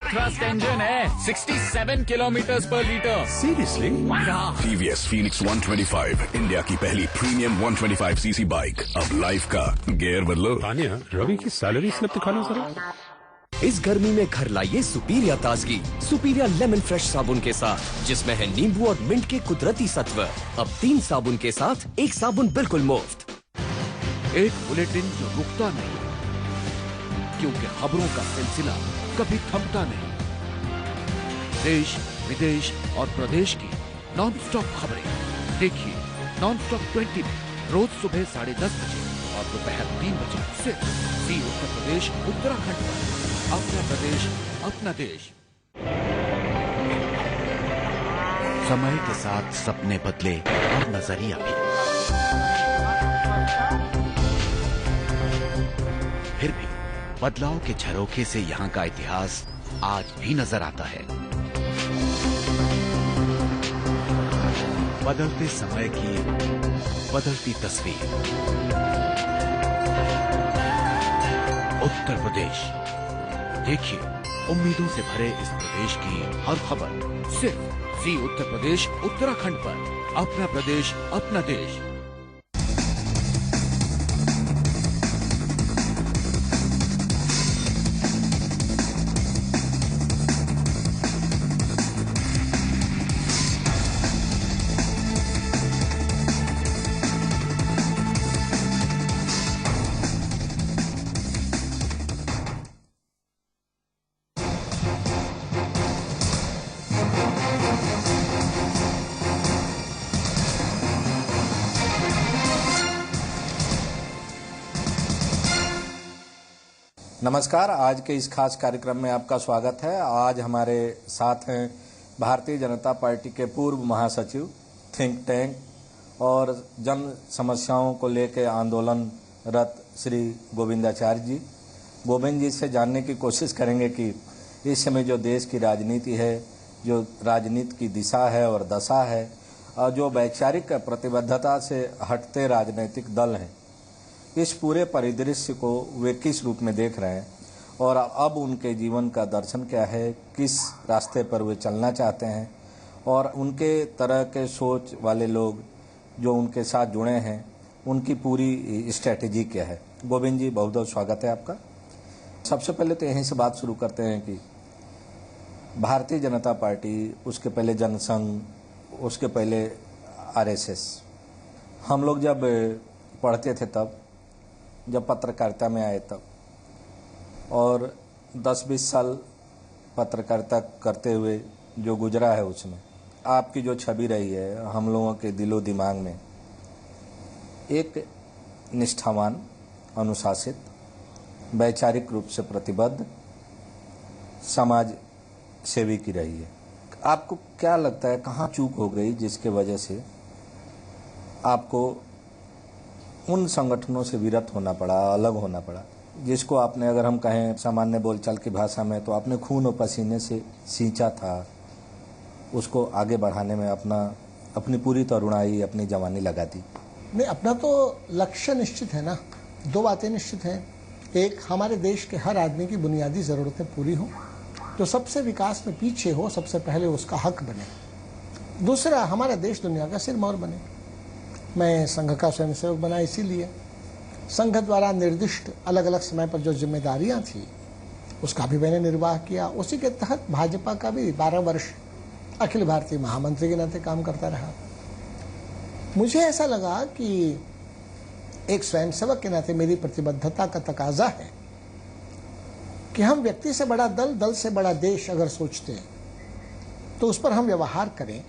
Thrust engine है, 67 kilometre पर litre. Seriously? TVS Phoenix 125, India की पहली प्रीमियम 125cc बाइक। अब लाइफ का गियर बदलो। तानिया, रवि की सैलरी स्लिप दिखाना जरा। इस गर्मी में घर लाइए सुपीरिया ताजगी, सुपीरिया लेमन फ्रेश साबुन के साथ, जिसमें है नींबू और मिंट के कुदरती सत्व। अब 3 साबुन के साथ 1 साबुन बिल्कुल मुफ्त। एक बुलेटिन जो रुकता नहीं, क्योंकि खबरों का सिलसिला कभी थमता नहीं। देश, विदेश और प्रदेश की नॉन स्टॉप खबरें देखिए नॉन स्टॉप 20 में रोज सुबह 10:30 बजे और दोपहर 3 बजे सिर्फ जी उत्तर प्रदेश उत्तराखंड पर। अपना प्रदेश, अपना देश। समय के साथ सपने बदले और नजरिया भी, फिर भी बदलाव के झरोखे से यहाँ का इतिहास आज भी नजर आता है। बदलते समय की बदलती तस्वीर। उत्तर प्रदेश, देखिए उम्मीदों से भरे इस प्रदेश की हर खबर सिर्फ जी उत्तर प्रदेश उत्तराखंड पर। अपना प्रदेश, अपना देश। नमस्कार, आज के इस खास कार्यक्रम में आपका स्वागत है। आज हमारे साथ हैं भारतीय जनता पार्टी के पूर्व महासचिव, थिंक टैंक और जन समस्याओं को लेकर आंदोलनरत श्री गोविंदाचार्य जी। गोविंद जी से जानने की कोशिश करेंगे कि इस समय जो देश की राजनीति है, जो राजनीति की दिशा है और दशा है, और जो वैचारिक प्रतिबद्धता से हटते राजनीतिक दल हैं, इस पूरे परिदृश्य को वे किस रूप में देख रहे हैं और अब उनके जीवन का दर्शन क्या है, किस रास्ते पर वे चलना चाहते हैं और उनके तरह के सोच वाले लोग जो उनके साथ जुड़े हैं, उनकी पूरी स्ट्रैटेजी क्या है। गोविंद जी, बहुत बहुत स्वागत है आपका। सबसे पहले तो यहीं से बात शुरू करते हैं कि भारतीय जनता पार्टी, उसके पहले जनसंघ, उसके पहले RSS, हम लोग जब पढ़ते थे तब, जब पत्रकारिता में आए तब, और 10-20 साल पत्रकारिता करते हुए जो गुजरा है, उसमें आपकी जो छवि रही है हम लोगों के दिलो दिमाग में, एक निष्ठावान, अनुशासित, वैचारिक रूप से प्रतिबद्ध समाज सेवी की रही है। आपको क्या लगता है कहाँ चूक हो गई जिसके वजह से आपको उन संगठनों से विरत होना पड़ा, अलग होना पड़ा, जिसको आपने, अगर हम कहें सामान्य बोलचाल की भाषा में, तो आपने खून और पसीने से सींचा था, उसको आगे बढ़ाने में अपनी पूरी तरुणाई, अपनी जवानी लगा दी? नहीं, अपना तो लक्ष्य निश्चित है ना। 2 बातें निश्चित हैं। एक, हमारे देश के हर आदमी की बुनियादी ज़रूरतें पूरी हों, जो सबसे विकास में पीछे हो सबसे पहले उसका हक बने। दूसरा, हमारा देश दुनिया का सिरमौर बने। मैं संघ का स्वयंसेवक बना इसीलिए। संघ द्वारा निर्दिष्ट अलग अलग समय पर जो जिम्मेदारियां थी, उसका भी मैंने निर्वाह किया। उसी के तहत भाजपा का भी 12 वर्ष अखिल भारतीय महामंत्री के नाते काम करता रहा। मुझे ऐसा लगा कि एक स्वयंसेवक के नाते मेरी प्रतिबद्धता का तकाजा है कि हम व्यक्ति से बड़ा दल, दल से बड़ा देश अगर सोचते हैं तो उस पर हम व्यवहार करें।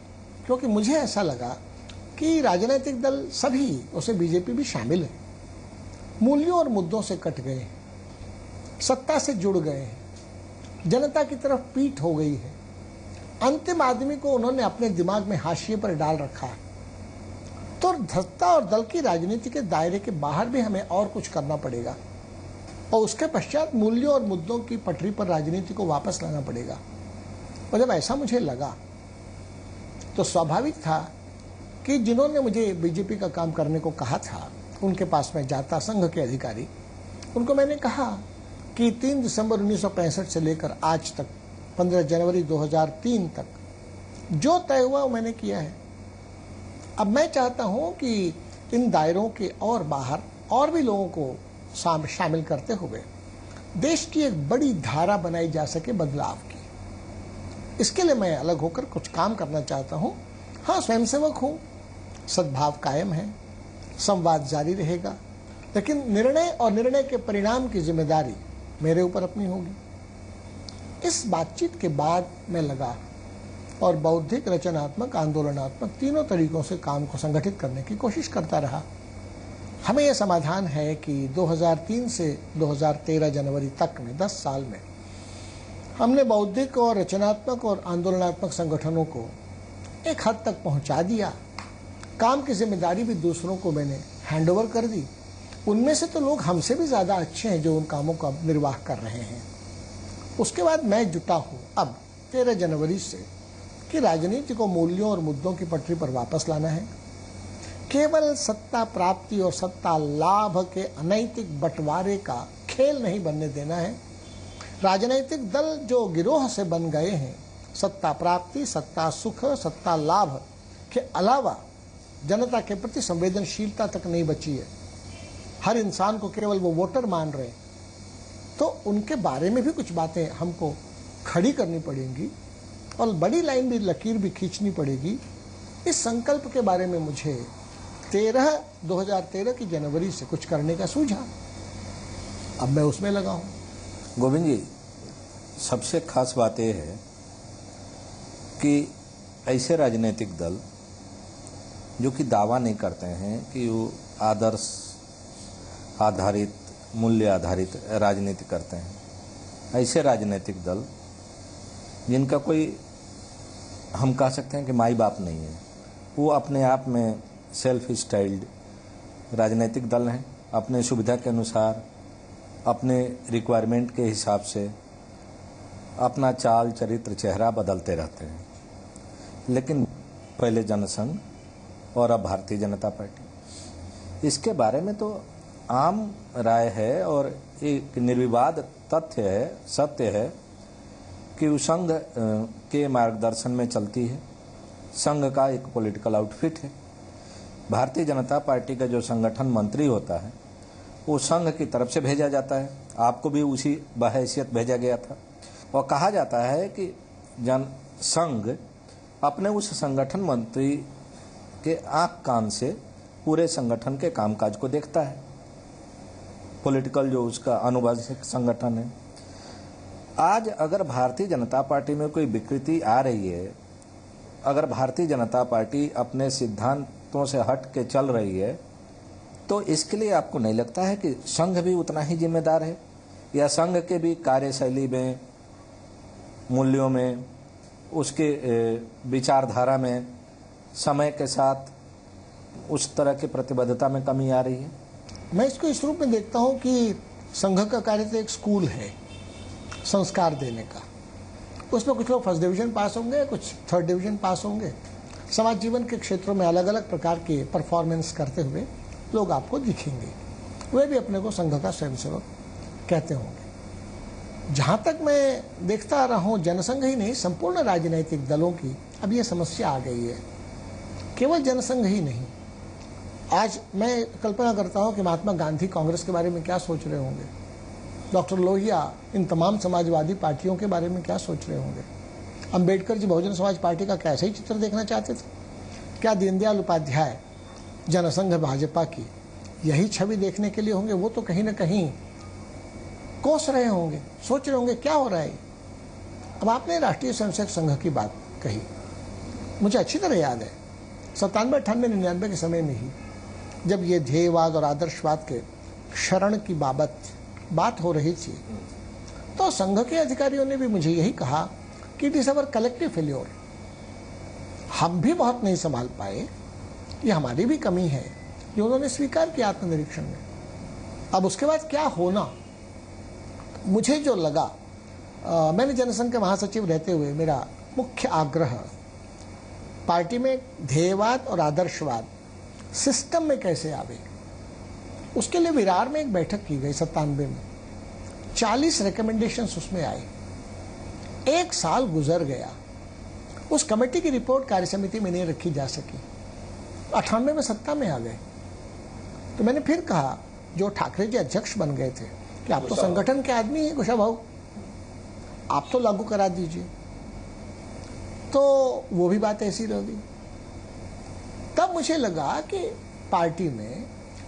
क्योंकि मुझे ऐसा लगा कि राजनीतिक दल सभी, उसमें बीजेपी भी शामिल है, मूल्यों और मुद्दों से कट गए हैं, सत्ता से जुड़ गए हैं, जनता की तरफ पीठ हो गई है। अंतिम आदमी को उन्होंने अपने दिमाग में हाशिए पर डाल रखा है। तो सत्ता और दल की राजनीति के दायरे के बाहर भी हमें और कुछ करना पड़ेगा और उसके पश्चात मूल्यों और मुद्दों की पटरी पर राजनीति को वापस लाना पड़ेगा। और जब ऐसा मुझे लगा तो स्वाभाविक था कि जिन्होंने मुझे बीजेपी का काम करने को कहा था, उनके पास में जाता, संघ के अधिकारी, उनको मैंने कहा कि 3 दिसंबर 1965 से लेकर आज तक 15 जनवरी 2003 तक जो तय हुआ वो मैंने किया है। अब मैं चाहता हूं कि इन दायरों के और बाहर और भी लोगों को शामिल करते हुए देश की एक बड़ी धारा बनाई जा सके बदलाव की। इसके लिए मैं अलग होकर कुछ काम करना चाहता हूं। हाँ, स्वयंसेवक हूं, सद्भाव कायम है, संवाद जारी रहेगा, लेकिन निर्णय और निर्णय के परिणाम की जिम्मेदारी मेरे ऊपर अपनी होगी। इस बातचीत के बाद मैं लगा और बौद्धिक, रचनात्मक, आंदोलनात्मक तीनों तरीकों से काम को संगठित करने की कोशिश करता रहा। हमें यह समाधान है कि 2003 से 2013 जनवरी तक में 10 साल में हमने बौद्धिक और रचनात्मक और आंदोलनात्मक संगठनों को एक हद तक पहुंचा दिया। काम की जिम्मेदारी भी दूसरों को मैंने हैंडओवर कर दी। उनमें से तो लोग हमसे भी ज़्यादा अच्छे हैं जो उन कामों का निर्वाह कर रहे हैं। उसके बाद मैं जुटा हूँ अब 13 जनवरी से कि राजनीति को मूल्यों और मुद्दों की पटरी पर वापस लाना है। केवल सत्ता प्राप्ति और सत्ता लाभ के अनैतिक बंटवारे का खेल नहीं बनने देना है। राजनीतिक दल जो गिरोह से बन गए हैं, सत्ता प्राप्ति, सत्ता सुख, सत्ता लाभ के अलावा जनता के प्रति संवेदनशीलता तक नहीं बची है। हर इंसान को केवल वो वोटर मान रहे, तो उनके बारे में भी कुछ बातें हमको खड़ी करनी पड़ेंगी और बड़ी लाइन भी, लकीर भी खींचनी पड़ेगी। इस संकल्प के बारे में मुझे 2013 की जनवरी से कुछ करने का सूझा। अब मैं उसमें लगा हूं। गोविंद जी, सबसे खास बात यह है कि ऐसे राजनीतिक दल जो कि दावा नहीं करते हैं कि वो आदर्श आधारित, मूल्य आधारित राजनीति करते हैं, ऐसे राजनीतिक दल जिनका कोई, हम कह सकते हैं कि माई बाप नहीं है, वो अपने आप में सेल्फ स्टाइल्ड राजनीतिक दल हैं। अपने सुविधा के अनुसार, अपने रिक्वायरमेंट के हिसाब से अपना चाल, चरित्र, चेहरा बदलते रहते हैं। लेकिन पहले जनसंघ और अब भारतीय जनता पार्टी, इसके बारे में तो आम राय है और एक निर्विवाद तथ्य है, सत्य है कि वो संघ के मार्गदर्शन में चलती है। संघ का एक पॉलिटिकल आउटफिट है। भारतीय जनता पार्टी का जो संगठन मंत्री होता है वो संघ की तरफ से भेजा जाता है। आपको भी उसी बहैसियत भेजा गया था और कहा जाता है कि संघ अपने उस संगठन मंत्री के आंख कान से पूरे संगठन के कामकाज को देखता है। पॉलिटिकल जो उसका अनुवांशिक संगठन है। आज अगर भारतीय जनता पार्टी में कोई विकृति आ रही है, अगर भारतीय जनता पार्टी अपने सिद्धांतों से हट के चल रही है, तो इसके लिए आपको नहीं लगता है कि संघ भी उतना ही जिम्मेदार है, या संघ के भी कार्यशैली में, मूल्यों में, उसके विचारधारा में समय के साथ उस तरह की प्रतिबद्धता में कमी आ रही है? मैं इसको इस रूप में देखता हूं कि संघ का कार्य तो एक स्कूल है संस्कार देने का। उसमें कुछ लोग फर्स्ट डिवीजन पास होंगे, कुछ थर्ड डिवीजन पास होंगे। समाज जीवन के क्षेत्रों में अलग अलग प्रकार के परफॉर्मेंस करते हुए लोग आपको दिखेंगे। वे भी अपने को संघ का स्वयंसेवक कहते होंगे। जहाँ तक मैं देखता आ रहा हूँ, जनसंघ ही नहीं, संपूर्ण राजनीतिक दलों की अब ये समस्या आ गई है। केवल जनसंघ ही नहीं, आज मैं कल्पना करता हूँ कि महात्मा गांधी कांग्रेस के बारे में क्या सोच रहे होंगे, डॉक्टर लोहिया इन तमाम समाजवादी पार्टियों के बारे में क्या सोच रहे होंगे, अंबेडकर जी बहुजन समाज पार्टी का कैसे ही चित्र देखना चाहते थे, क्या दीनदयाल उपाध्याय जनसंघ भाजपा की यही छवि देखने के लिए होंगे? वो तो कहीं ना कहीं कोस रहे होंगे, सोच रहे होंगे क्या हो रहा है। अब आपने राष्ट्रीय स्वयंसेवक संघ की बात कही, मुझे अच्छी तरह याद है 97, 98, 99 के समय में ही जब ये ध्येयवाद और आदर्शवाद के शरण की बात हो रही थी, तो संघ के अधिकारियों ने भी मुझे यही कहा कि it is our collective failure. हम भी बहुत नहीं संभाल पाए, ये हमारी भी कमी है, ये उन्होंने स्वीकार किया आत्मनिरीक्षण में। अब उसके बाद क्या होना, मुझे जो लगा, मैंने जनसंघ के महासचिव रहते हुए मेरा मुख्य आग्रह पार्टी में ध्येयवाद और आदर्शवाद सिस्टम में कैसे आवे, उसके लिए विरार में एक बैठक की गई 97 में। 40 रिकमेंडेशंस उसमें आए। 1 साल गुजर गया, उस कमेटी की रिपोर्ट कार्य समिति में नहीं रखी जा सकी, 98 में सत्ता में आ गए। तो मैंने फिर कहा, जो ठाकरे जी अध्यक्ष बन गए थे, कि आप तो संगठन के आदमी हैं कुशाभाऊ, आप तो लागू करा दीजिए। तो वो भी बात ऐसी रह गई। तब मुझे लगा कि पार्टी में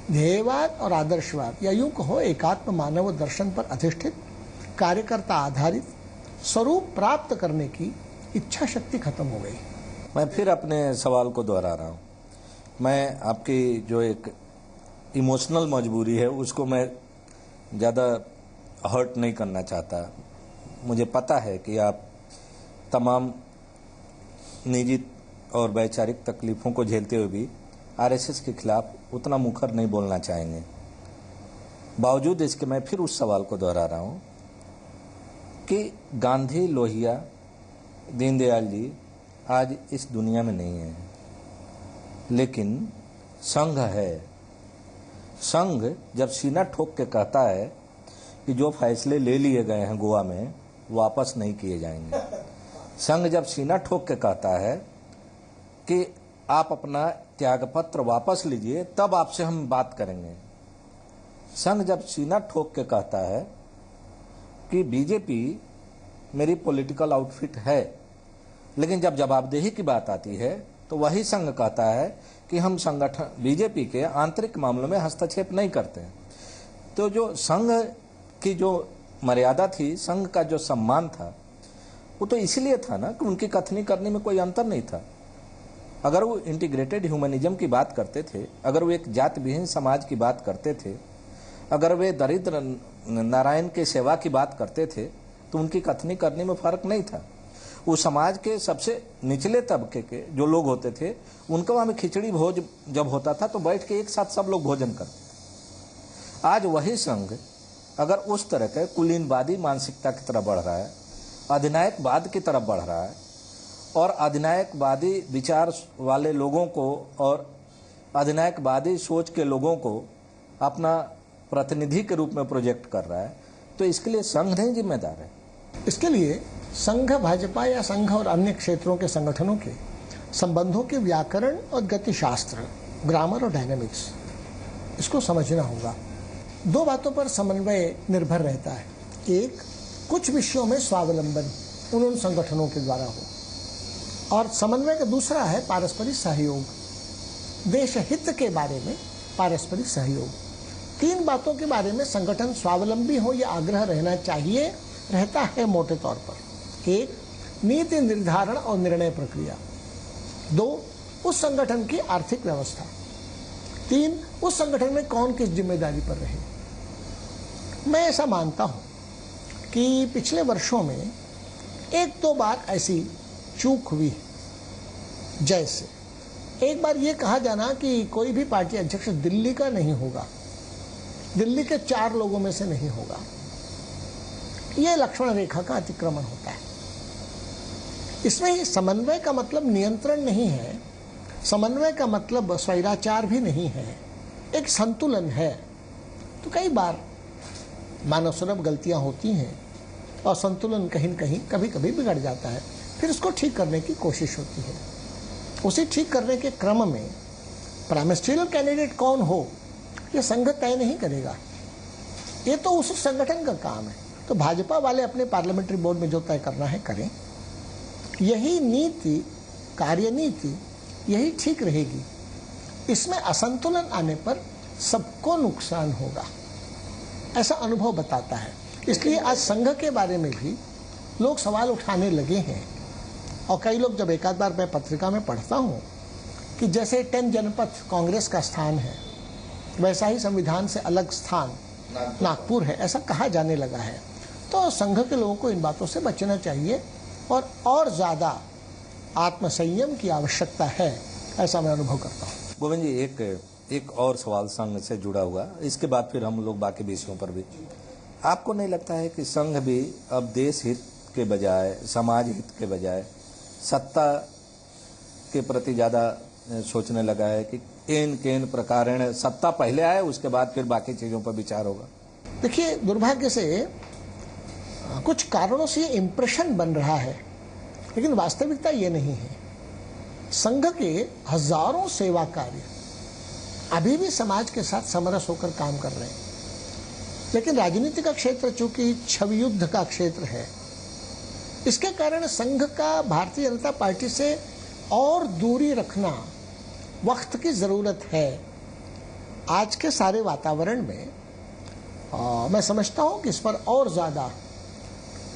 ध्येयवाद और आदर्शवाद, या यूं कहो एकात्म मानव दर्शन पर अधिष्ठित कार्यकर्ता आधारित स्वरूप प्राप्त करने की इच्छा शक्ति खत्म हो गई। मैं फिर अपने सवाल को दोहरा रहा हूँ। मैं आपकी जो एक इमोशनल मजबूरी है उसको मैं ज़्यादा हर्ट नहीं करना चाहता। मुझे पता है कि आप तमाम निजी और वैचारिक तकलीफों को झेलते हुए भी आरएसएस के खिलाफ उतना मुखर नहीं बोलना चाहेंगे। बावजूद इसके मैं फिर उस सवाल को दोहरा रहा हूँ कि गांधी, लोहिया, दीनदयाल जी आज इस दुनिया में नहीं है, लेकिन संघ है। संघ जब सीना ठोक के कहता है कि जो फैसले ले लिए गए हैं गोवा में वापस नहीं किए जाएंगे, संघ जब सीना ठोक के कहता है कि आप अपना त्यागपत्र वापस लीजिए तब आपसे हम बात करेंगे, संघ जब सीना ठोक के कहता है कि बीजेपी मेरी पॉलिटिकल आउटफिट है, लेकिन जब जवाबदेही की बात आती है तो वही संघ कहता है कि हम संगठन बीजेपी के आंतरिक मामलों में हस्तक्षेप नहीं करते। तो जो संघ की जो मर्यादा थी, संघ का जो सम्मान था, वो तो इसलिए था ना कि उनकी कथनी करने में कोई अंतर नहीं था। अगर वो इंटीग्रेटेड ह्यूमनिज्म की बात करते थे, अगर वो एक जाति विहीन समाज की बात करते थे, अगर वे दरिद्र नारायण के सेवा की बात करते थे, तो उनकी कथनी करने में फर्क नहीं था। वो समाज के सबसे निचले तबके के जो लोग होते थे, उनका वहाँ में खिचड़ी भोज जब होता था तो बैठ के एक साथ सब लोग भोजन करते। आज वही संघ अगर उस तरह के कुलीनवादी मानसिकता की तरफ बढ़ रहा है, अधिनायकवाद की तरफ बढ़ रहा है, और अधिनायकवादी विचार वाले लोगों को और अधिनायकवादी सोच के लोगों को अपना प्रतिनिधि के रूप में प्रोजेक्ट कर रहा है, तो इसके लिए संघ नहीं जिम्मेदार है। इसके लिए संघ, भाजपा या संघ और अन्य क्षेत्रों के संगठनों के संबंधों के व्याकरण और गतिशास्त्र, ग्रामर और डायनामिक्स, इसको समझना होगा। 2 बातों पर समन्वय निर्भर रहता है। एक, कुछ विषयों में स्वावलंबन उन संगठनों के द्वारा हो, और समन्वय का दूसरा है पारस्परिक सहयोग, देश हित के बारे में पारस्परिक सहयोग। 3 बातों के बारे में संगठन स्वावलंबी हो यह आग्रह रहना चाहिए, रहता है मोटे तौर पर। 1, नीति निर्धारण और निर्णय प्रक्रिया। 2, उस संगठन की आर्थिक व्यवस्था। 3, उस संगठन में कौन किस जिम्मेदारी पर रहे। मैं ऐसा मानता हूं कि पिछले वर्षों में 1-2 बार ऐसी चूक हुई, जैसे एक बार यह कहा जाना कि कोई भी पार्टी अध्यक्ष दिल्ली का नहीं होगा, दिल्ली के 4 लोगों में से नहीं होगा। यह लक्ष्मण रेखा का अतिक्रमण होता है। इसमें समन्वय का मतलब नियंत्रण नहीं है, समन्वय का मतलब स्वैराचार भी नहीं है, एक संतुलन है। तो कई बार मानव सुलभ गलतियां होती हैं और संतुलन कहीं न कहीं कभी कभी बिगड़ जाता है, फिर उसको ठीक करने की कोशिश होती है। उसे ठीक करने के क्रम में प्राइमेस्ट्रियल कैंडिडेट कौन हो यह संघ तय नहीं करेगा, ये तो उस संगठन का काम है। तो भाजपा वाले अपने पार्लियामेंट्री बोर्ड में जो तय करना है करें, यही नीति, कार्यनीति यही ठीक रहेगी। इसमें असंतुलन आने पर सबको नुकसान होगा, ऐसा अनुभव बताता है। इसलिए आज संघ के बारे में भी लोग सवाल उठाने लगे हैं, और कई लोग, जब एक आध बार मैं पत्रिका में पढ़ता हूँ कि जैसे 10 जनपद कांग्रेस का स्थान है, वैसा ही संविधान से अलग स्थान नागपुर है, ऐसा कहा जाने लगा है। तो संघ के लोगों को इन बातों से बचना चाहिए और ज़्यादा आत्मसंयम की आवश्यकता है, ऐसा मैं अनुभव करता हूँ। गोविंद जी, एक और सवाल संघ से जुड़ा हुआ, इसके बाद फिर हम लोग बाकी विषयों पर भी। आपको नहीं लगता है कि संघ भी अब देश हित के बजाय, समाज हित के बजाय सत्ता के प्रति ज़्यादा सोचने लगा है कि केन प्रकारेण सत्ता पहले आए, उसके बाद फिर बाकी चीज़ों पर विचार होगा? देखिए, दुर्भाग्य से कुछ कारणों से ये इम्प्रेशन बन रहा है, लेकिन वास्तविकता ये नहीं है। संघ के हजारों सेवा कार्य अभी भी समाज के साथ समरस होकर काम कर रहे हैं, लेकिन राजनीति का क्षेत्र चूंकि छवि युद्ध का क्षेत्र है, इसके कारण संघ का भारतीय जनता पार्टी से और दूरी रखना वक्त की जरूरत है। आज के सारे वातावरण में मैं समझता हूं कि इस पर और ज्यादा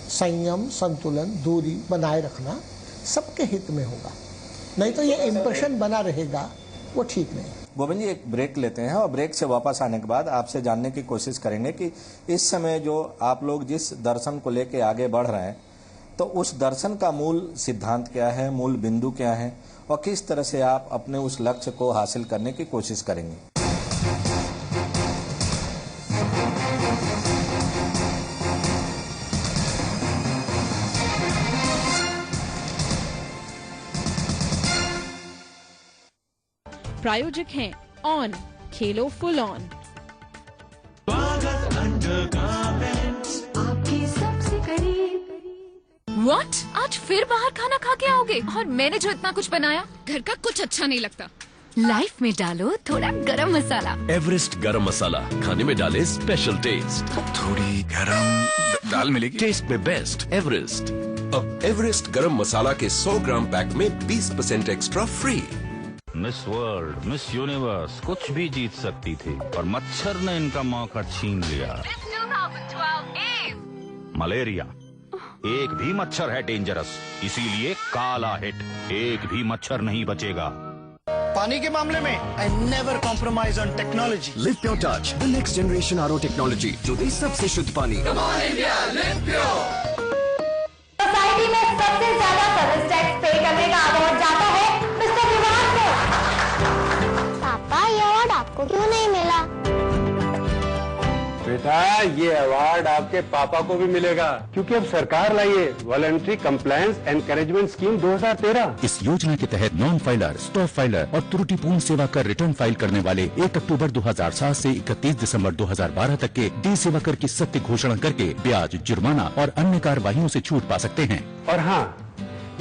संयम, संतुलन, दूरी बनाए रखना सबके हित में होगा, नहीं तो ये इम्प्रेशन बना रहेगा, वो ठीक नहीं। गोविंद जी, एक ब्रेक लेते हैं और ब्रेक से वापस आने के बाद आपसे जानने की कोशिश करेंगे कि इस समय जो आप लोग जिस दर्शन को लेके आगे बढ़ रहे हैं, तो उस दर्शन का मूल सिद्धांत क्या है, मूल बिंदु क्या है और किस तरह से आप अपने उस लक्ष्य को हासिल करने की कोशिश करेंगे। प्रायोजक हैं ऑन, खेलो फुल ऑन। आपके सबसे करीब। व्हाट? आज फिर बाहर खाना खा के आओगे? और मैंने जो इतना कुछ बनाया, घर का कुछ अच्छा नहीं लगता। लाइफ में डालो थोड़ा गरम मसाला। एवरेस्ट गरम मसाला, खाने में डाले स्पेशल टेस्ट। थोड़ी गरम दाल मिलेगी। टेस्ट में बेस्ट एवरेस्ट। अब एवरेस्ट गरम मसाला के 100 ग्राम पैक में 20% extra free. Miss world, miss universe कुछ भी जीत सकती थी और मच्छर ने इनका मौका छीन लिया। मलेरिया, एक भी मच्छर है डेंजरस, इसीलिए काला हिट, एक भी मच्छर नहीं बचेगा। पानी के मामले में I never compromise on technology. Live pure touch, the next generation RO technology जो दे सबसे शुद्ध पानी। Come on India, live pure. Society में सबसे ज्यादा सर्विस टैक्स पे करने का अवार्ड जाता है मिस्टर विवाद को। पापा, ये अवार्ड आपको क्यों नहीं मिला? बेटा, ये अवार्ड आपके पापा को भी मिलेगा, क्योंकि अब सरकार लाई है वॉलंटरी कंप्लायंस एनकरेजमेंट स्कीम 2013। इस योजना के तहत नॉन फाइलर, स्टॉप फाइलर और त्रुटिपूर्ण सेवा कर रिटर्न फाइल करने वाले 1 अक्टूबर 2007 से 31 दिसंबर 2012 तक के डी सेवा कर की सत्य घोषणा करके ब्याज, जुर्माना और अन्य कार्यवाहियों से छूट पा सकते हैं। और हाँ,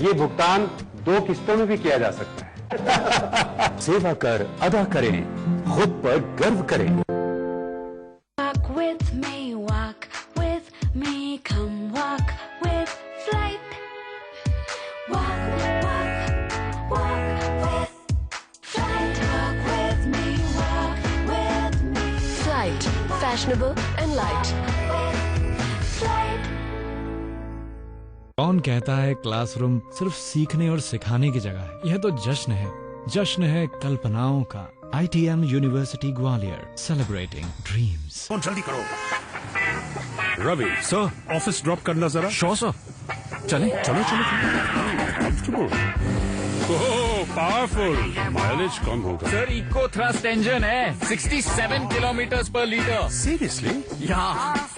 ये भुगतान 2 किस्तों में भी किया जा सकता है। सेवा कर अदा करें, खुद पर गर्व करें। Walk with me, walk with me, come walk with Flight. Walk, walk, walk with Flight. Walk with me, walk with me. Flight, fashionable and light. Flight. कौन कहता है क्लासरूम सिर्फ सीखने और सिखाने की जगह है? यह तो जश्न है, जश्न है कल्पनाओं का। ITM university Gwalior, celebrating dreams. जल्दी करो। रवि सर, ऑफिस ड्रॉप करना जरा। श्योर सर, चले चलो चलो। पावरफुल, माइलेज कम होगा सर। इको थ्रस्ट इंजन है, 67 किलोमीटर पर लीटर। सीरियसली? या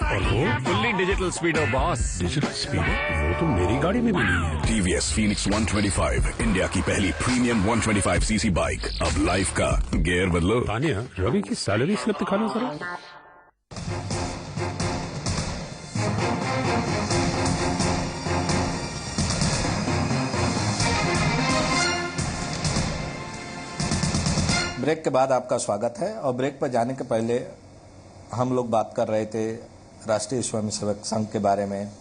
और वो फुल्ली डिजिटल स्पीडो बॉस। डिजिटल स्पीडो? वो तो मेरी गाड़ी में भी नहीं है। TVS Phoenix 125, इंडिया की पहली प्रीमियम 125cc बाइक। अब लाइफ का गियर बदलो। तानिया, रवि की सैलरी स्लिप दिखाना जरा। ब्रेक के बाद आपका स्वागत है। और ब्रेक पर जाने के पहले हम लोग बात कर रहे थे राष्ट्रीय स्वयंसेवक संघ के बारे में,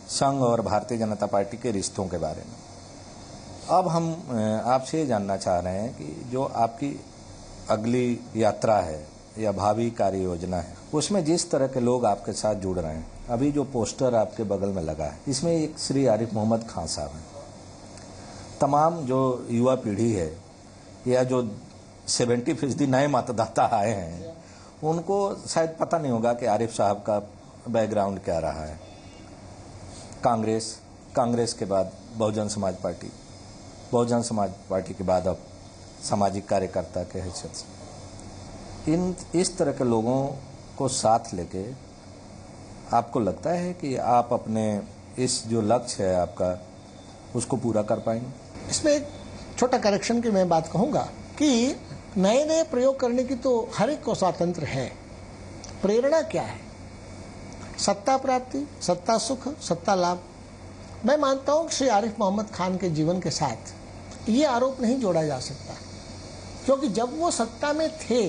संघ और भारतीय जनता पार्टी के रिश्तों के बारे में। अब हम आपसे ये जानना चाह रहे हैं कि जो आपकी अगली यात्रा है या भावी कार्य योजना है, उसमें जिस तरह के लोग आपके साथ जुड़ रहे हैं, अभी जो पोस्टर आपके बगल में लगा है, इसमें एक श्री आरिफ मोहम्मद खान साहब हैं। तमाम जो युवा पीढ़ी है या जो 70% नए मतदाता आए हैं, उनको शायद पता नहीं होगा कि आरिफ साहब का बैकग्राउंड क्या रहा है। कांग्रेस के बाद बहुजन समाज पार्टी, बहुजन समाज पार्टी के बाद अब सामाजिक कार्यकर्ता के हैसियत से इस तरह के लोगों को साथ लेके आपको लगता है कि आप अपने इस जो लक्ष्य है आपका, उसको पूरा कर पाएंगे? इसमें एक छोटा करेक्शन की मैं बात कहूंगा कि नए नए प्रयोग करने की तो हर एक को स्वातंत्र है। प्रेरणा क्या है? सत्ता प्राप्ति, सत्ता सुख, सत्ता लाभ। मैं मानता हूं कि श्री आरिफ मोहम्मद खान के जीवन के साथ ये आरोप नहीं जोड़ा जा सकता, क्योंकि जब वो सत्ता में थे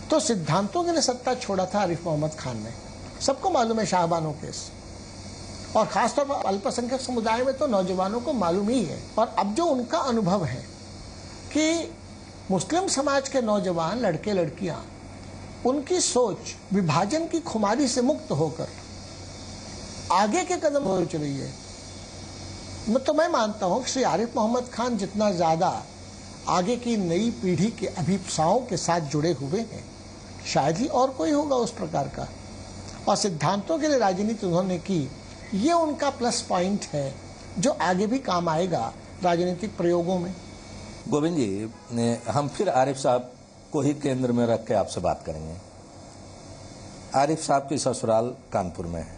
तो सिद्धांतों के लिए सत्ता छोड़ा था आरिफ मोहम्मद खान ने। सबको मालूम है शाहबानो केस, और खासतौर पर अल्पसंख्यक समुदाय में तो नौजवानों को मालूम ही है। और अब जो उनका अनुभव है कि मुस्लिम समाज के नौजवान लड़के लड़कियां, उनकी सोच विभाजन की खुमारी से मुक्त होकर आगे के कदम सोच रही है, तो मैं मानता हूं कि श्री आरिफ मोहम्मद खान जितना ज्यादा आगे की नई पीढ़ी के अभिप्सायों के साथ जुड़े हुए हैं, शायद ही और कोई होगा उस प्रकार का। और सिद्धांतों के लिए राजनीति उन्होंने की, ये उनका प्लस पॉइंट है जो आगे भी काम आएगा राजनीतिक प्रयोगों में। गोविंद जी, हम फिर आरिफ साहब को ही केंद्र में रख के आपसे बात करेंगे। आरिफ साहब की ससुराल कानपुर में है।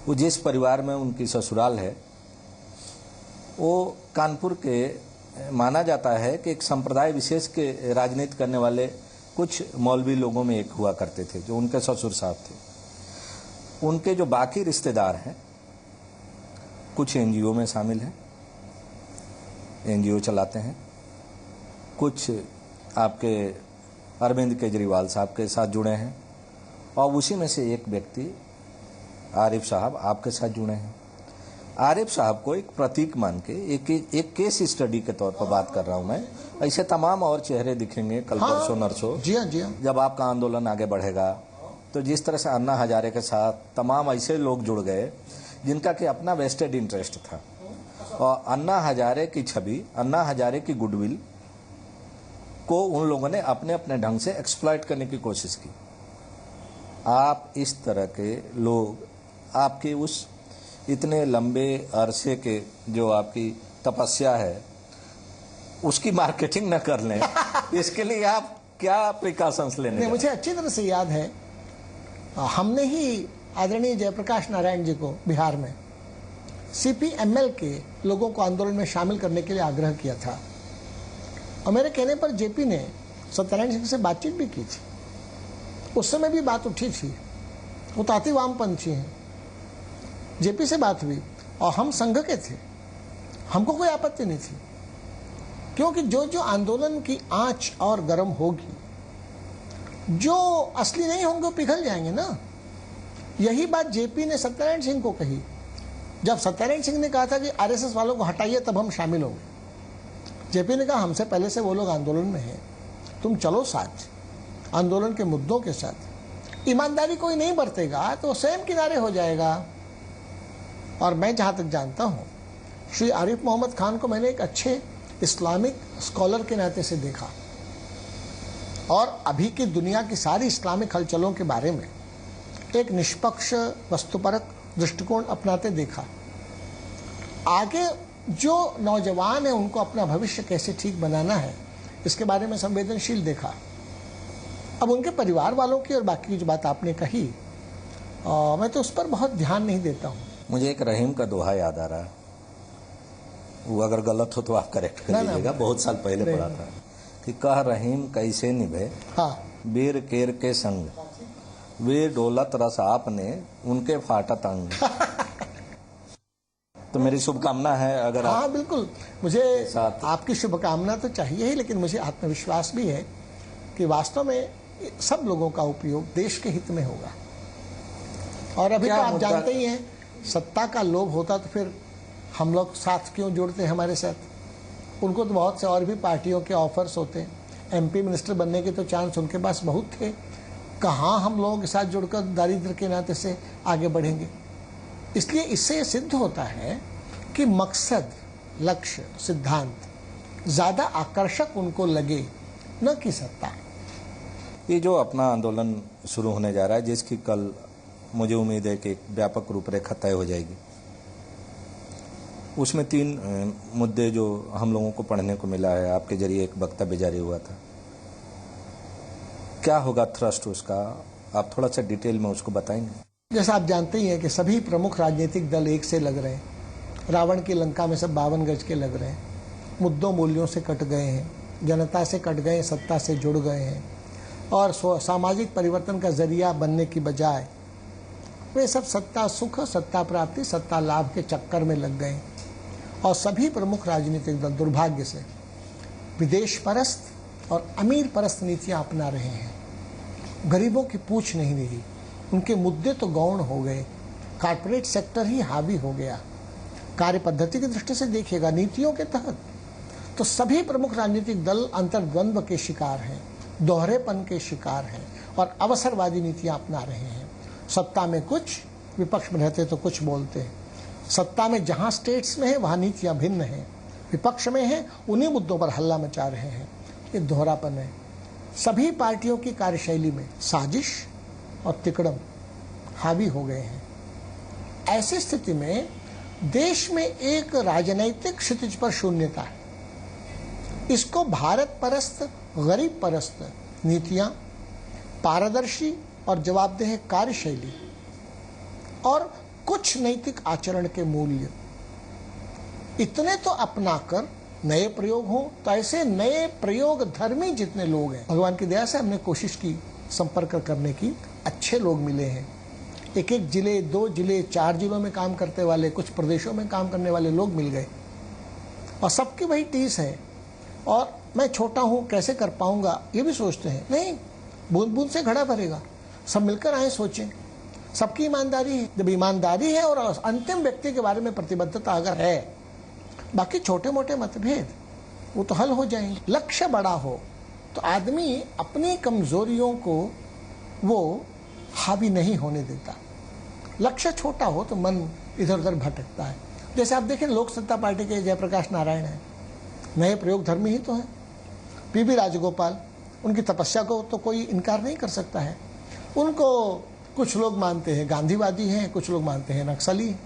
वो जिस परिवार में उनकी ससुराल है, वो कानपुर के माना जाता है कि एक संप्रदाय विशेष के राजनीति करने वाले कुछ मौलवी लोगों में एक हुआ करते थे, जो उनके ससुर साहब थे। उनके जो बाकी रिश्तेदार हैं, कुछ एनजीओ में शामिल हैं, एनजीओ चलाते हैं, कुछ आपके अरविंद केजरीवाल साहब के साथ जुड़े हैं, और उसी में से एक व्यक्ति आरिफ साहब आपके साथ जुड़े हैं। आरिफ साहब को एक प्रतीक मान के एक केस स्टडी के तौर पर बात कर रहा हूं मैं। ऐसे तमाम और चेहरे दिखेंगे कल परसों नरसों, जी हाँ, जब आपका आंदोलन आगे बढ़ेगा। तो जिस तरह से अन्ना हजारे के साथ तमाम ऐसे लोग जुड़ गए जिनका कि अपना वेस्टेड इंटरेस्ट था, और अन्ना हजारे की छवि, अन्ना हजारे की गुडविल को उन लोगों ने अपने अपने ढंग से एक्सप्लॉइट करने की कोशिश की। आप इस तरह के लोग, आपके उस इतने लंबे अरसे के जो आपकी तपस्या है, उसकी मार्केटिंग न कर लें, इसके लिए आप क्या प्रिकॉशंस लेने? मुझे अच्छी तरह से याद है, हमने ही आदरणीय जयप्रकाश नारायण जी को बिहार में CPML के लोगों को आंदोलन में शामिल करने के लिए आग्रह किया था, और मेरे कहने पर जेपी ने सत्यनारायण सिंह से बातचीत भी की थी। उस समय भी बात उठी थी, वो तो अति वामपंथी हैं। जेपी से बात हुई और हम संघ के थे, हमको कोई आपत्ति नहीं थी, क्योंकि जो जो आंदोलन की आंच और गर्म होगी, जो असली नहीं होंगे वो पिघल जाएंगे ना। यही बात जेपी ने सत्यनारायण सिंह को कही। जब सत्यनारायण सिंह ने कहा था कि आरएसएस वालों को हटाइए तब हम शामिल होंगे, जेपी ने कहा हमसे पहले से वो लोग आंदोलन में हैं, तुम चलो साथ आंदोलन के मुद्दों के साथ। ईमानदारी कोई नहीं बरतेगा तो स्वयं किनारे हो जाएगा। और मैं जहां तक जानता हूं, श्री आरिफ मोहम्मद खान को मैंने एक अच्छे इस्लामिक स्कॉलर के नाते से देखा, और अभी की दुनिया की सारी इस्लामिक हलचलों के बारे में एक निष्पक्ष वस्तुपरक दृष्टिकोण अपनाते देखा। आगे जो नौजवान है उनको अपना भविष्य कैसे ठीक बनाना है, इसके बारे में संवेदनशील देखा। अब उनके परिवार वालों की और बाकी की जो बात आपने कही, मैं तो उस पर बहुत ध्यान नहीं देता हूँ। मुझे एक रहीम का दोहा याद आ रहा है, वो अगर गलत हो तो आप करेक्ट कर लीजिएगा, बहुत साल पहले पढ़ा था कि कह रहीम कैसे निभे, हाँ, बीर केर के संग, वे डोलत रस आपने उनके फाटत अंग। तो मेरी शुभकामना है, अगर हाँ बिल्कुल, मुझे आपकी शुभकामना तो चाहिए ही, लेकिन मुझे आत्मविश्वास भी है कि वास्तव में सब लोगों का उपयोग देश के हित में होगा। और अभी तो आप जानते ही हैं, सत्ता का लोभ होता तो फिर हम लोग साथ क्यों जुड़ते हैं हमारे साथ। उनको तो बहुत से और भी पार्टियों के ऑफर्स होते हैं, MP मिनिस्टर बनने के तो चांस उनके पास बहुत थे। कहाँ हम लोगों के साथ जुड़कर दारिद्र्य के नाते से आगे बढ़ेंगे। इसलिए इससे ये सिद्ध होता है कि मकसद, लक्ष्य, सिद्धांत ज्यादा आकर्षक उनको लगे, न कि सत्ता। ये जो अपना आंदोलन शुरू होने जा रहा है, जिसकी कल मुझे उम्मीद है कि एक व्यापक रूपरेखा तय हो जाएगी, उसमें 3 मुद्दे जो हम लोगों को पढ़ने को मिला है, आपके जरिए एक वक्तव्य जारी हुआ था। क्या होगा थ्रस्ट उसका, आप थोड़ा सा डिटेल में उसको बताएंगे? जैसा आप जानते ही हैं कि सभी प्रमुख राजनीतिक दल एक से लग रहे हैं। रावण की लंका में सब 52 गज के लग रहे हैं। मुद्दों मूल्यों से कट गए हैं, जनता से कट गए, सत्ता से जुड़ गए हैं, और सामाजिक परिवर्तन का जरिया बनने की बजाय वे सब सत्ता सुख, सत्ता प्राप्ति, सत्ता लाभ के चक्कर में लग गए और सभी प्रमुख राजनीतिक दल दुर्भाग्य से विदेश परस्त और अमीर परस्त नीतियां अपना रहे हैं। गरीबों की पूछ नहीं रही, उनके मुद्दे तो गौण हो गए, कॉर्पोरेट सेक्टर ही हावी हो गया। कार्य पद्धति की दृष्टि से देखिएगा, नीतियों के तहत तो सभी प्रमुख राजनीतिक दल अंतर्द्वंद्व के शिकार हैं, दोहरेपन के शिकार हैं और अवसरवादी नीतियां अपना रहे हैं। सत्ता में कुछ, विपक्ष में रहते तो कुछ बोलते हैं। सत्ता में जहां स्टेट्स में है वहां नीतियां भिन्न हैं, विपक्ष में है उन्हीं मुद्दों पर हल्ला मचा रहे हैं। ये दोहरापन है। सभी पार्टियों की कार्यशैली में साजिश और तिकड़म हावी हो गए हैं। ऐसी स्थिति में देश में एक राजनैतिक क्षितिज पर शून्यता है। इसको भारत परस्त, गरीब परस्त नीतियां, पारदर्शी और जवाबदेह कार्यशैली और कुछ नैतिक आचरण के मूल्य इतने तो अपनाकर नए प्रयोग हों, तो ऐसे नए प्रयोग धर्मी जितने लोग हैं, भगवान की दया से हमने कोशिश की संपर्क करने की, अच्छे लोग मिले हैं। एक एक जिले, 2 जिले, 4 जिलों में काम करते वाले, कुछ प्रदेशों में काम करने वाले लोग मिल गए और सबकी वही टीस है। और मैं छोटा हूं, कैसे कर पाऊंगा, ये भी सोचते हैं। नहीं, बूंद बूंद से घड़ा भरेगा। सब मिलकर आए, सोचें। सबकी ईमानदारी है। जब ईमानदारी है और अंतिम व्यक्ति के बारे में प्रतिबद्धता अगर है, बाकी छोटे मोटे मतभेद वो तो हल हो जाएंगे। लक्ष्य बड़ा हो तो आदमी अपनी कमजोरियों को वो हावी नहीं होने देता। लक्ष्य छोटा हो तो मन इधर उधर भटकता है। जैसे आप देखें, लोक समता पार्टी के जयप्रकाश नारायण हैं, नए प्रयोग धर्मी ही तो है। पीबी राजगोपाल, उनकी तपस्या को तो कोई इनकार नहीं कर सकता है। उनको कुछ लोग मानते हैं गांधीवादी हैं, कुछ लोग मानते हैं नक्सली हैं,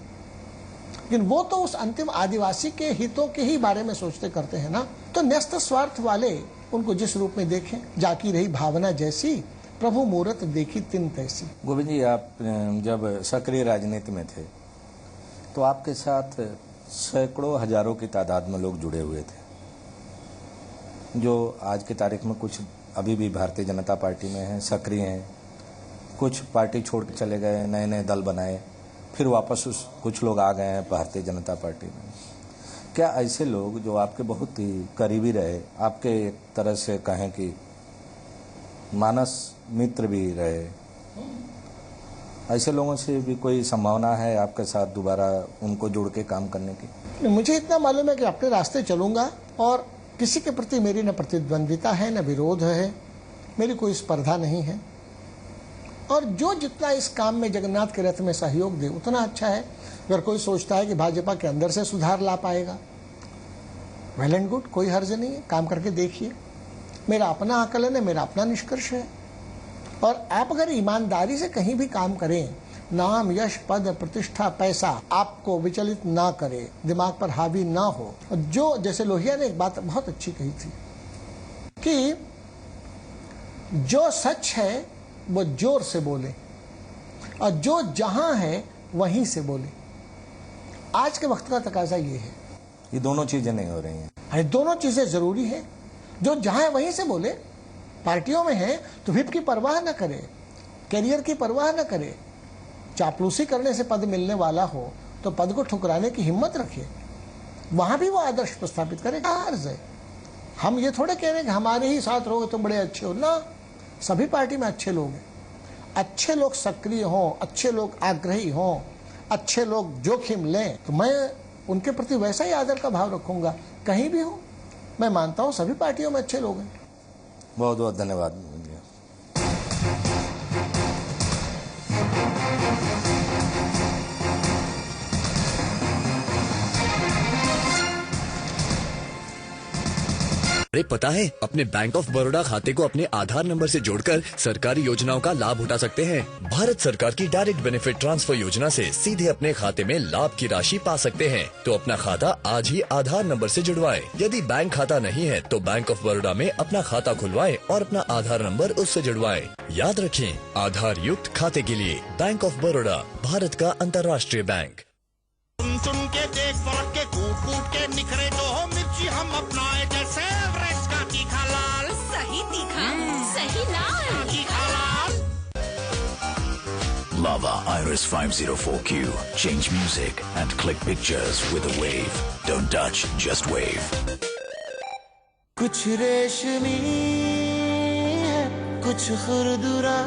लेकिन वो तो उस अंतिम आदिवासी के हितों के ही बारे में सोचते करते हैं ना। तो न्यस्त स्वार्थ वाले उनको जिस रूप में देखें, जाकी रही भावना जैसी, प्रभु मूरत देखी तिन तैसी। गोविंद जी, आप जब सक्रिय राजनीति में थे तो आपके साथ सैकड़ों हजारों की तादाद में लोग जुड़े हुए थे, जो आज की तारीख में कुछ अभी भी भारतीय जनता पार्टी में हैं, सक्रिय हैं, कुछ पार्टी छोड़ के चले गए, नए नए दल बनाए, फिर वापस कुछ लोग आ गए हैं भारतीय जनता पार्टी में। क्या ऐसे लोग जो आपके बहुत ही करीबी रहे, आपके एक तरह से कहें कि मानस मित्र भी रहे, ऐसे लोगों से भी कोई संभावना है आपके साथ दोबारा उनको जोड़ के काम करने की? मुझे इतना मालूम है कि अपने रास्ते चलूंगा और किसी के प्रति मेरी न प्रतिद्वंद्विता है, न विरोध है, मेरी कोई स्पर्धा नहीं है। और जो जितना इस काम में जगन्नाथ के रथ में सहयोग दे उतना अच्छा है। अगर कोई सोचता है कि भाजपा के अंदर से सुधार ला पाएगा, वेल एंड गुड, कोई हर्ज नहीं है, काम करके देखिए। मेरा अपना आकलन है, मेरा अपना निष्कर्ष है। और आप अगर ईमानदारी से कहीं भी काम करें, नाम, यश, पद, प्रतिष्ठा, पैसा आपको विचलित ना करे, दिमाग पर हावी ना हो। और जो, जैसे लोहिया ने एक बात बहुत अच्छी कही थी कि जो सच है वो जोर से बोले और जो जहां है वहीं से बोले। आज के वक्त का तकाजा ये है। ये दोनों चीजें नहीं हो रही हैं। अरे दोनों चीजें जरूरी है। जो जहां है वहीं से बोले। पार्टियों में है तो व्हिप की परवाह न करे, कैरियर की परवाह न करे। चापलूसी करने से पद मिलने वाला हो तो पद को ठुकराने की हिम्मत रखे, वहां भी वो आदर्श प्रस्थापित करे। अर्ज है, हम ये थोड़े कह रहे हैं कि हमारे ही साथ रहोगे तो बड़े अच्छे हो ना। सभी पार्टी में अच्छे लोग हैं। अच्छे लोग सक्रिय हों, अच्छे लोग आग्रही हों, अच्छे लोग जोखिम लें, तो मैं उनके प्रति वैसा ही आदर का भाव रखूंगा कहीं भी हो। मैं मानता हूं सभी पार्टियों में अच्छे लोग हैं। बहुत बहुत धन्यवाद। अरे पता है, अपने बैंक ऑफ बड़ौदा खाते को अपने आधार नंबर से जोड़कर सरकारी योजनाओं का लाभ उठा सकते हैं। भारत सरकार की डायरेक्ट बेनिफिट ट्रांसफर योजना से सीधे अपने खाते में लाभ की राशि पा सकते हैं। तो अपना खाता आज ही आधार नंबर से जुड़वाएं। यदि बैंक खाता नहीं है तो बैंक ऑफ बड़ौदा में अपना खाता खुलवाएं और अपना आधार नंबर उससे जुड़वाएं। याद रखें, आधार युक्त खाते के लिए बैंक ऑफ बड़ौदा, भारत का अंतर्राष्ट्रीय बैंक। चुन चुन के देख परख के कूट कूट के निखरे जो हो मिर्ची हम अपनाए जैसे एवरेस्ट का तीखा लाल। सही तीखा, सही लाल, तीखा लाल। Lava Iris 504Q. Change music and click pictures with a wave. Don't touch, just wave. कुछ रेशमी है, कुछ खुरदुरा,